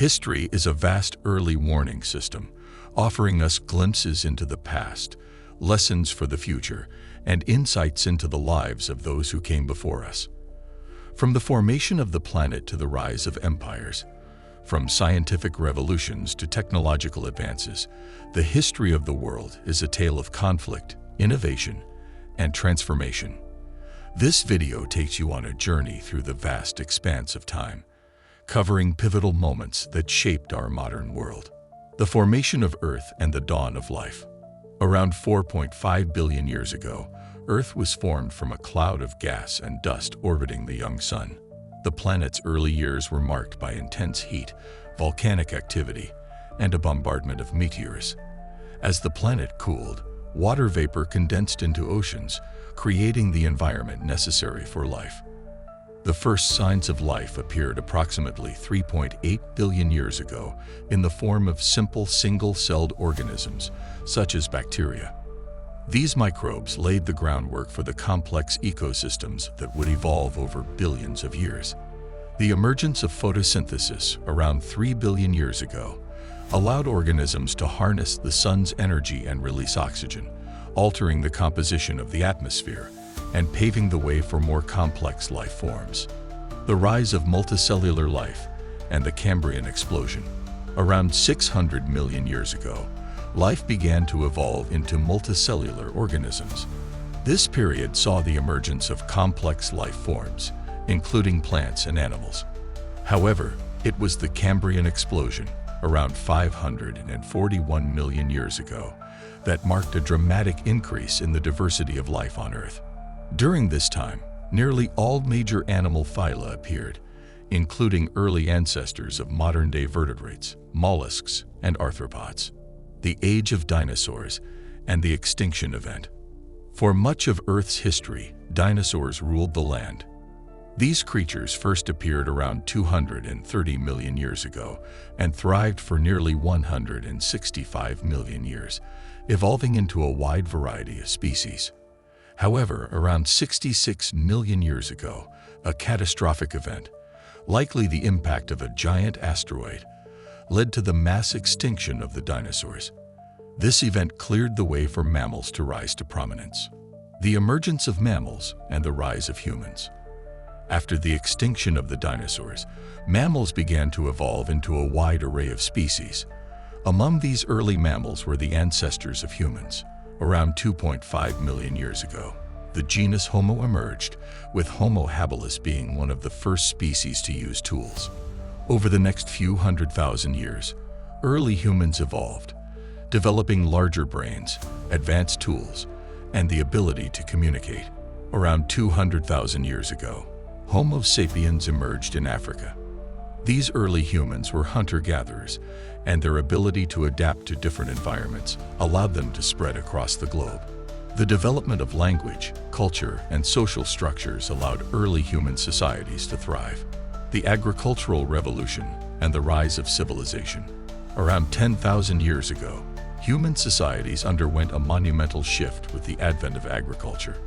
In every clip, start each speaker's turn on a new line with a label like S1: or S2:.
S1: History is a vast early warning system, offering us glimpses into the past, lessons for the future, and insights into the lives of those who came before us. From the formation of the planet to the rise of empires, from scientific revolutions to technological advances, the history of the world is a tale of conflict, innovation, and transformation. This video takes you on a journey through the vast expanse of time, covering pivotal moments that shaped our modern world. The formation of Earth and the dawn of life. Around 4.5 billion years ago, Earth was formed from a cloud of gas and dust orbiting the young sun. The planet's early years were marked by intense heat, volcanic activity, and a bombardment of meteors. As the planet cooled, water vapor condensed into oceans, creating the environment necessary for life. The first signs of life appeared approximately 3.8 billion years ago in the form of simple single-celled organisms, such as bacteria. These microbes laid the groundwork for the complex ecosystems that would evolve over billions of years. The emergence of photosynthesis around 3 billion years ago allowed organisms to harness the sun's energy and release oxygen, altering the composition of the atmosphere and paving the way for more complex life forms. The rise of multicellular life and the Cambrian explosion. Around 600 million years ago, life began to evolve into multicellular organisms. This period saw the emergence of complex life forms, including plants and animals. However, it was the Cambrian explosion, around 541 million years ago, that marked a dramatic increase in the diversity of life on Earth. During this time, nearly all major animal phyla appeared, including early ancestors of modern-day vertebrates, mollusks, and arthropods. The age of dinosaurs and the extinction event. For much of Earth's history, dinosaurs ruled the land. These creatures first appeared around 230 million years ago and thrived for nearly 165 million years, evolving into a wide variety of species. However, around 66 million years ago, a catastrophic event, likely the impact of a giant asteroid, led to the mass extinction of the dinosaurs. This event cleared the way for mammals to rise to prominence. The emergence of mammals and the rise of humans. After the extinction of the dinosaurs, mammals began to evolve into a wide array of species. Among these early mammals were the ancestors of humans. Around 2.5 million years ago, the genus Homo emerged, with Homo habilis being one of the first species to use tools. Over the next few 100,000 years, early humans evolved, developing larger brains, advanced tools, and the ability to communicate. Around 200,000 years ago, Homo sapiens emerged in Africa. These early humans were hunter-gatherers, and their ability to adapt to different environments allowed them to spread across the globe. The development of language, culture, and social structures allowed early human societies to thrive. The agricultural revolution and the rise of civilization. Around 10,000 years ago, human societies underwent a monumental shift with the advent of agriculture.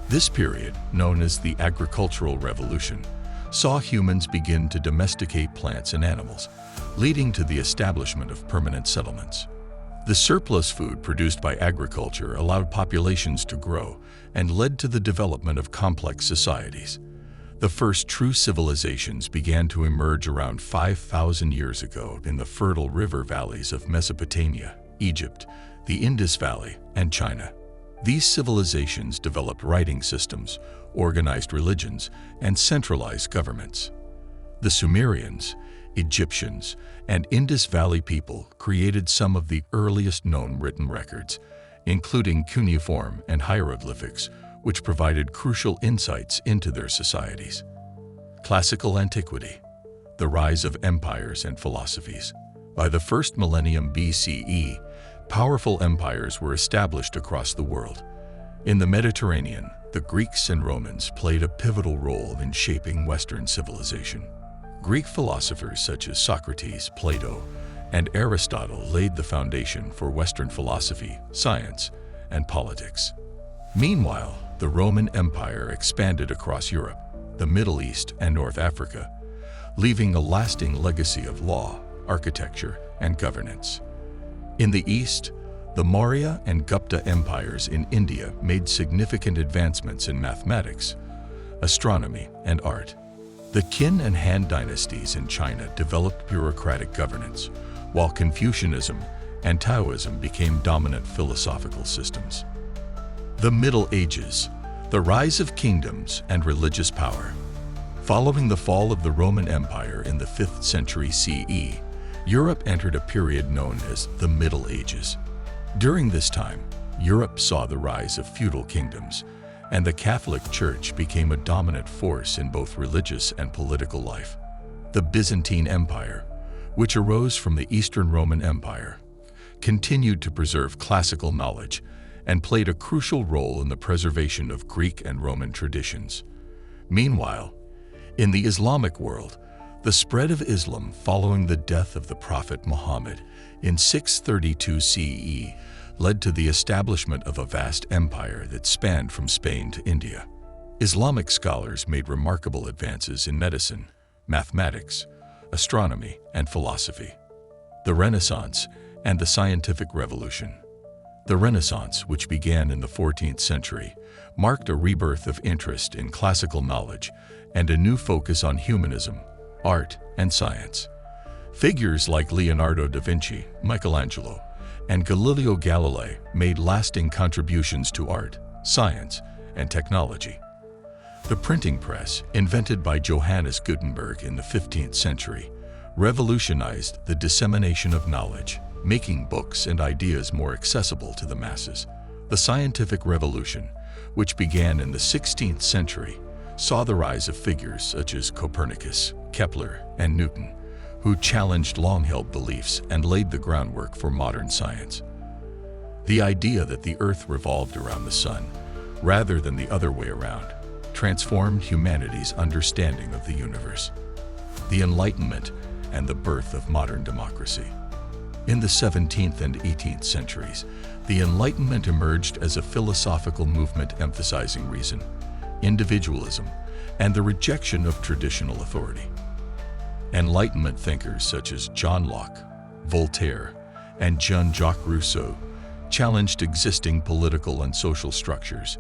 S1: This period, known as the agricultural revolution, saw humans begin to domesticate plants and animals, leading to the establishment of permanent settlements. The surplus food produced by agriculture allowed populations to grow and led to the development of complex societies. The first true civilizations began to emerge around 5,000 years ago in the fertile river valleys of Mesopotamia, Egypt, the Indus Valley, and China. These civilizations developed writing systems, organized religions, and centralized governments. The Sumerians, Egyptians, and Indus Valley people created some of the earliest known written records, including cuneiform and hieroglyphics, which provided crucial insights into their societies. Classical antiquity, the rise of empires and philosophies. By the first millennium BCE, powerful empires were established across the world. In the Mediterranean, the Greeks and Romans played a pivotal role in shaping Western civilization. Greek philosophers such as Socrates, Plato, and Aristotle laid the foundation for Western philosophy, science, and politics. Meanwhile, the Roman Empire expanded across Europe, the Middle East, and North Africa, leaving a lasting legacy of law, architecture, and governance. In the East, the Maurya and Gupta empires in India made significant advancements in mathematics, astronomy, and art. The Qin and Han dynasties in China developed bureaucratic governance, while Confucianism and Taoism became dominant philosophical systems. The Middle Ages, the rise of kingdoms and religious power. Following the fall of the Roman Empire in the 5th century CE, Europe entered a period known as the Middle Ages. During this time, Europe saw the rise of feudal kingdoms, and the Catholic Church became a dominant force in both religious and political life. The Byzantine Empire, which arose from the Eastern Roman Empire, continued to preserve classical knowledge and played a crucial role in the preservation of Greek and Roman traditions. Meanwhile, in the Islamic world, the spread of Islam following the death of the Prophet Muhammad in 632 CE led to the establishment of a vast empire that spanned from Spain to India. Islamic scholars made remarkable advances in medicine, mathematics, astronomy, and philosophy. The Renaissance and the Scientific Revolution. The Renaissance, which began in the 14th century, marked a rebirth of interest in classical knowledge and a new focus on humanism, art, and science. Figures like Leonardo da Vinci, Michelangelo, and Galileo Galilei made lasting contributions to art, science, and technology. The printing press, invented by Johannes Gutenberg in the 15th century, revolutionized the dissemination of knowledge, making books and ideas more accessible to the masses. The scientific revolution, which began in the 16th century, saw the rise of figures such as Copernicus, Kepler, and Newton, who challenged long-held beliefs and laid the groundwork for modern science. The idea that the Earth revolved around the sun, rather than the other way around, transformed humanity's understanding of the universe. The Enlightenment and the birth of modern democracy. In the 17th and 18th centuries, the Enlightenment emerged as a philosophical movement emphasizing reason, individualism, and the rejection of traditional authority. Enlightenment thinkers such as John Locke, Voltaire, and Jean-Jacques Rousseau challenged existing political and social structures,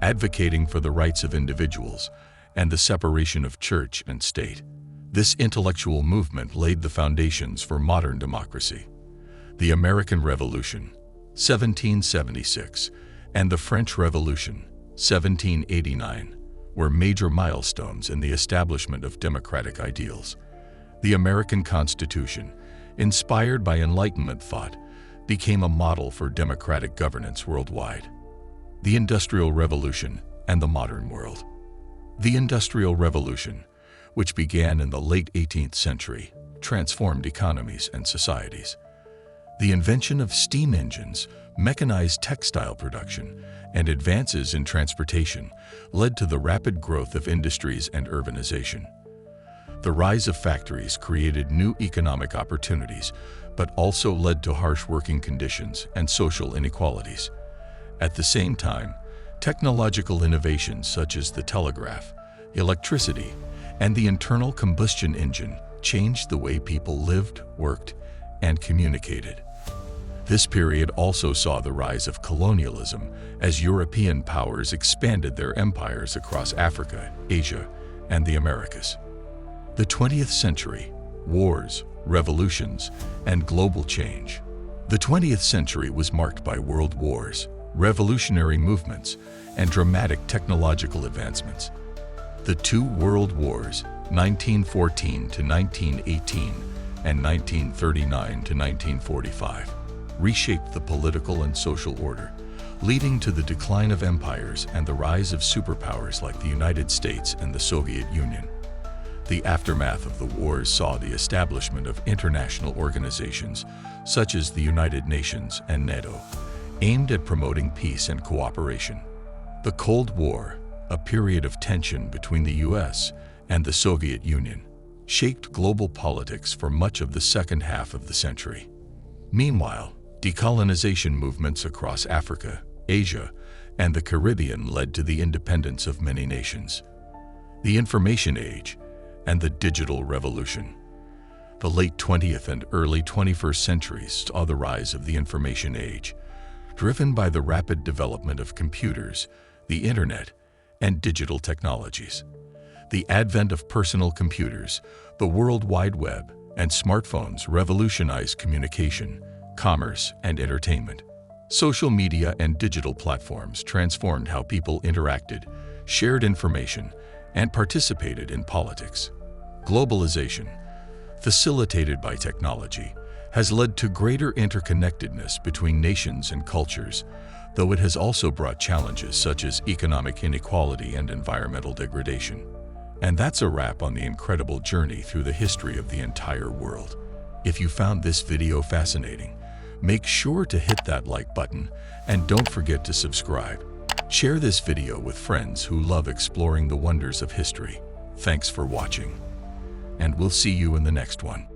S1: advocating for the rights of individuals and the separation of church and state. This intellectual movement laid the foundations for modern democracy. The American Revolution, 1776, and the French Revolution, 1789, were major milestones in the establishment of democratic ideals. The American Constitution, inspired by Enlightenment thought, became a model for democratic governance worldwide. The Industrial Revolution and the modern world. The Industrial Revolution, which began in the late 18th century, transformed economies and societies. The invention of steam engines, mechanized textile production, and advances in transportation led to the rapid growth of industries and urbanization. The rise of factories created new economic opportunities, but also led to harsh working conditions and social inequalities. At the same time, technological innovations such as the telegraph, electricity, and the internal combustion engine changed the way people lived, worked, and communicated. This period also saw the rise of colonialism as European powers expanded their empires across Africa, Asia, and the Americas. The 20th century, wars, revolutions, and global change. The 20th century was marked by world wars, revolutionary movements, and dramatic technological advancements. The two world wars, 1914 to 1918 and 1939 to 1945, reshaped the political and social order, leading to the decline of empires and the rise of superpowers like the United States and the Soviet Union. The aftermath of the wars saw the establishment of international organizations such as the United Nations and NATO, aimed at promoting peace and cooperation. The Cold War, a period of tension between the US and the Soviet Union, shaped global politics for much of the second half of the century. Meanwhile, decolonization movements across Africa, Asia, and the Caribbean led to the independence of many nations. The Information Age and the Digital Revolution. The late 20th and early 21st centuries saw the rise of the information age, driven by the rapid development of computers, the internet, and digital technologies. The advent of personal computers, the World Wide Web, and smartphones revolutionized communication, commerce, and entertainment. Social media and digital platforms transformed how people interacted, shared information, and participated in politics. Globalization, facilitated by technology, has led to greater interconnectedness between nations and cultures, though it has also brought challenges such as economic inequality and environmental degradation. And that's a wrap on the incredible journey through the history of the entire world. If you found this video fascinating, make sure to hit that like button and don't forget to subscribe. Share this video with friends who love exploring the wonders of history. Thanks for watching, and we'll see you in the next one.